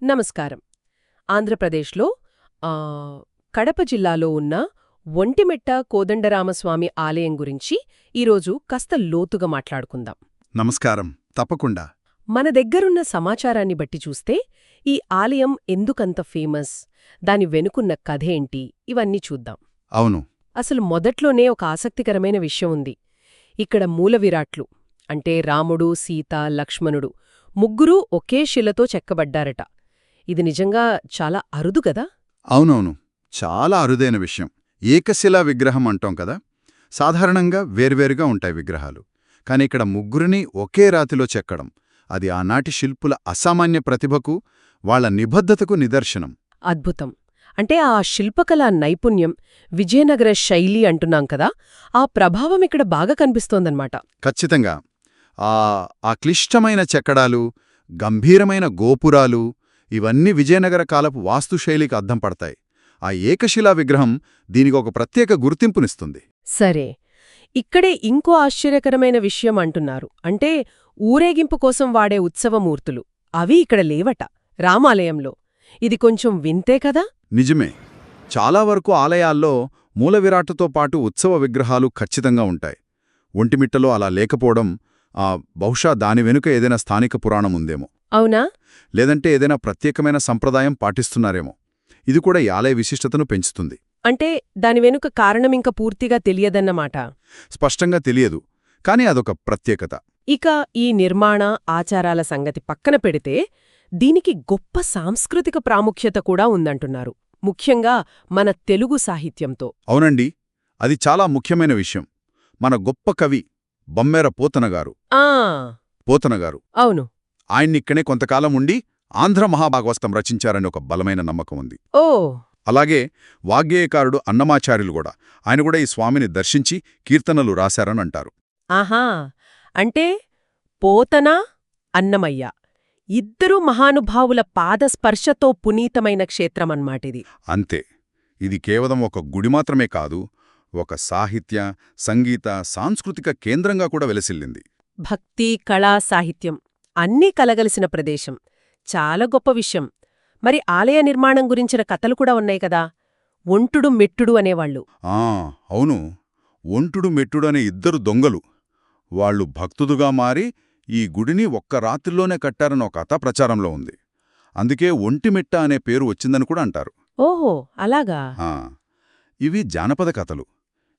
నమస్కారం. ఆంధ్రప్రదేశ్లో కడప జిల్లాలో ఉన్న ఒంటిమిట్ట కోదండరామస్వామి ఆలయం గురించి ఈరోజు కాస్త లోతుగా మాట్లాడుకుందాం. నమస్కారం. తప్పకుండా. మన దగ్గరున్న సమాచారాన్ని బట్టి చూస్తే ఈ ఆలయం ఎందుకంత ఫేమస్, దాని వెనుకున్న కథేంటి, ఇవన్నీ చూద్దాం. అవును. అసలు మొదట్లోనే ఒక ఆసక్తికరమైన విషయం ఉంది. ఇక్కడ మూలవిరాట్లు అంటే రాముడు, సీత, లక్ష్మణుడు ముగ్గురూ ఒకే శిలతో చెక్కబడ్డారట. ఇది నిజంగా చాలా అరుదు గదా? అవునవును, చాలా అరుదైన విషయం. ఏకశిలా విగ్రహం అంటాం కదా. సాధారణంగా వేర్వేరుగా ఉంటాయి విగ్రహాలు. కాని ఇక్కడ ముగ్గురిని ఒకే రాతిలో చెక్కడం, అది ఆనాటి శిల్పుల అసామాన్య ప్రతిభకు, వాళ్ల నిబద్ధతకు నిదర్శనం. అద్భుతం. అంటే ఆ శిల్పకళా నైపుణ్యం, విజయనగర శైలి అంటున్నాం కదా, ఆ ప్రభావం ఇక్కడ బాగా కనిపిస్తోందన్నమాట. ఖచ్చితంగా. ఆ క్లిష్టమైన చెక్కడాలు, గంభీరమైన గోపురాలు, ఇవన్నీ విజయనగర కాలపు వాస్తుశైలికి అద్దం పడతాయి. ఆ ఏకశిలా విగ్రహం దీనికి ఒక ప్రత్యేక గుర్తింపునిస్తుంది. సరే, ఇక్కడే ఇంకో ఆశ్చర్యకరమైన విషయం అంటున్నారు. అంటే ఊరేగింపు కోసం వాడే ఉత్సవమూర్తులు, అవి ఇక్కడ లేవట రామాలయంలో. ఇది కొంచెం వింతే కదా? నిజమే. చాలా వరకు ఆలయాల్లో మూలవిరాట్టుతో పాటు ఉత్సవ విగ్రహాలు ఖచ్చితంగా ఉంటాయి. ఒంటిమిట్టలో అలా లేకపోవడం బహుశా దాని వెనుక ఏదైనా స్థానిక పురాణం ఉందేమో. అవునా? లేదంటే ఏదైనా ప్రత్యేకమైన సంప్రదాయం పాటిస్తున్నారేమో. ఇది కూడా ఈ ఆలయ విశిష్టతను పెంచుతుంది. అంటే దాని వెనుక కారణమింక పూర్తిగా తెలియదన్నమాట. స్పష్టంగా తెలియదు, కాని అదొక ప్రత్యేకత. ఇక ఈ నిర్మాణ ఆచారాల సంగతి పక్కన పెడితే దీనికి గొప్ప సాంస్కృతిక ప్రాముఖ్యత కూడా ఉందంటున్నారు, ముఖ్యంగా మన తెలుగు సాహిత్యంతో. అవునండి, అది చాలా ముఖ్యమైన విషయం. మన గొప్ప కవి బొమ్మెర పోతనగారు. అవును. ఆయన్నిక్కనే కొంతకాలం ఉండి ఆంధ్ర మహాభాగవతం రచించారని ఒక బలమైన నమ్మకం ఉంది. ఓ. అలాగే వాగ్గేయకారుడు అన్నమాచార్యులు కూడా, ఆయన కూడా ఈ స్వామిని దర్శించి కీర్తనలు రాశారని అంటారు. ఆహా, అంటే పోతన, అన్నమయ్య ఇద్దరు మహానుభావుల పాదస్పర్శతో పునీతమైన క్షేత్రమన్మాటిది. అంతే. ఇది కేవలం ఒక గుడి మాత్రమే కాదు, ఒక సాహిత్య, సంగీత, సాంస్కృతిక కేంద్రంగా కూడా వెలసిల్లింది. భక్తి, కళా, సాహిత్యం అన్నీ కలగలిసిన ప్రదేశం. చాలా గొప్ప విషయం. మరి ఆలయ నిర్మాణం గురించిన కథలు కూడా ఉన్నాయి కదా. ఒంటుడు మెట్టుడు అనేవాళ్లు. అవును. ఒంటుడు మెట్టుడు అనే ఇద్దరు దొంగలు. వాళ్లు భక్తుదుగా మారి ఈ గుడిని ఒక్క రాత్రిలోనే కట్టారన్న ఒక కథ ప్రచారంలో ఉంది. అందుకే ఒంటిమిట్ట అనే పేరు వచ్చిందని కూడా అంటారు. ఓహో, అలాగా. ఇవి జానపద కథలు.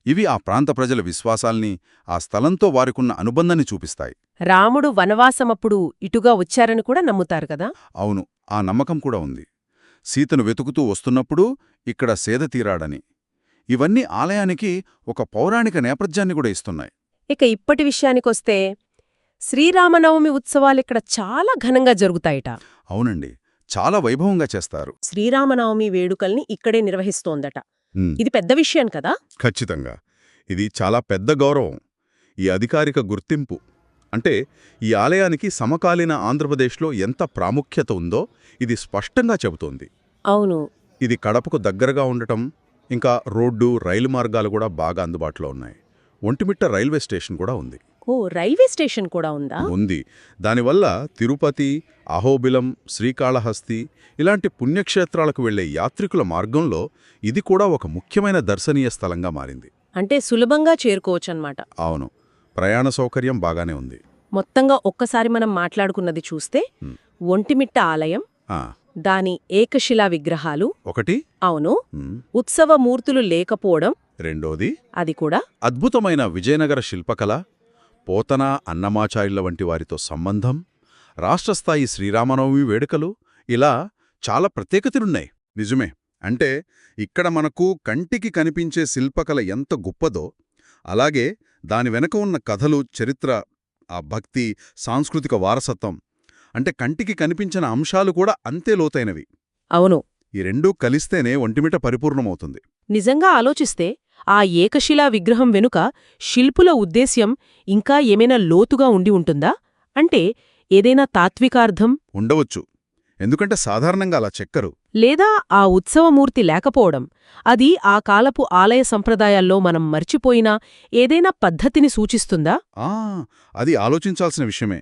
ఇవి ఆ ప్రాంత ప్రజల విశ్వాసాల్ని, ఆ స్థలంతో వారికున్న అనుబంధాన్ని చూపిస్తాయి. రాముడు వనవాసమప్పుడు ఇటుగా వచ్చారని కూడా నమ్ముతారు కదా. అవును, ఆ నమ్మకం కూడా ఉంది. సీతను వెతుకుతూ వస్తున్నప్పుడు ఇక్కడ సేద తీరాడని. ఇవన్నీ ఆలయానికి ఒక పౌరాణిక నేపథ్యాన్ని కూడా ఇస్తున్నాయి. ఇక ఇప్పటి విషయానికొస్తే శ్రీరామనవమి ఉత్సవాలిక్కడ చాలా ఘనంగా జరుగుతాయిట. అవునండి, చాలా వైభవంగా చేస్తారు. శ్రీరామనవమి వేడుకల్ని ఇక్కడే నిర్వహిస్తోందట. ఇది పెద్ద విషయం కదా. ఖచ్చితంగా. ఇది చాలా పెద్ద గౌరవం, ఈ అధికారిక గుర్తింపు. అంటే ఈ ఆలయానికి సమకాలీన ఆంధ్రప్రదేశ్లో ఎంత ప్రాముఖ్యత ఉందో ఇది స్పష్టంగా చెబుతోంది. అవును. ఇది కడపకు దగ్గరగా ఉండటం, ఇంకా రోడ్డు, రైలు మార్గాలు కూడా బాగా అందుబాటులో ఉన్నాయి. ఒంటిమిట్ట రైల్వే స్టేషన్ కూడా ఉంది. ఓ, రైల్వే స్టేషన్ కూడా ఉందా? ఉంది. దానివల్ల తిరుపతి, అహోబిలం, శ్రీకాళహస్తి ఇలాంటి పుణ్యక్షేత్రాలకు వెళ్లే యాత్రికుల మార్గంలో ఇది కూడా ఒక ముఖ్యమైన దర్శనీయ స్థలంగా మారింది. అంటే సులభంగా చేరుకోవచ్చన్నమాట. అవును, ప్రయాణ సౌకర్యం బాగానే ఉంది. మొత్తంగా ఒక్కసారి మనం మాట్లాడుకున్నది చూస్తే ఒంటిమిట్ట ఆలయం, దాని ఏకశిలా విగ్రహాలు ఒకటి, అవును, ఉత్సవమూర్తులు లేకపోవడం రెండోది, అది కూడా అద్భుతమైన విజయనగర శిల్పకళ, పోతన, అన్నమాచార్యుల వంటి వారితో సంబంధం, రాష్ట్రస్థాయి శ్రీరామనవమి వేడుకలు, ఇలా చాలా ప్రత్యేకతలున్నాయి. నిజమే. అంటే ఇక్కడ మనకు కంటికి కనిపించే శిల్పకళ ఎంత గొప్పదో, అలాగే దాని వెనక ఉన్న కథలు, చరిత్ర, ఆ భక్తి, సాంస్కృతిక వారసత్వం, అంటే కంటికి కనిపించిన అంశాలు కూడా అంతే లోతైనవి. అవును. ఈ రెండూ కలిస్తేనే ఒంటిమిట్ట పరిపూర్ణమవుతుంది. నిజంగా ఆలోచిస్తే ఆ ఏకశిలా విగ్రహం వెనుక శిల్పుల ఉద్దేశ్యం ఇంకా ఏమైనా లోతుగా ఉండి ఉంటుందా? అంటే ఏదైనా తాత్వికార్థం ఉండవచ్చు. ఎందుకంటే సాధారణంగా అలా చెక్కరు. లేదా ఆ ఉత్సవమూర్తి లేకపోవడం, అది ఆ కాలపు ఆలయ సంప్రదాయాల్లో మనం మర్చిపోయినా ఏదైనా పద్ధతిని సూచిస్తుందా? అది ఆలోచించాల్సిన విషయమే.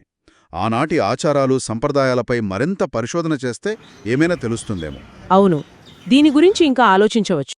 ఆనాటి ఆచారాలు సంప్రదాయాలపై మరింత పరిశోధన చేస్తే ఏమైనా తెలుస్తుందేమో. అవును, దీని గురించి ఇంకా ఆలోచించవచ్చు.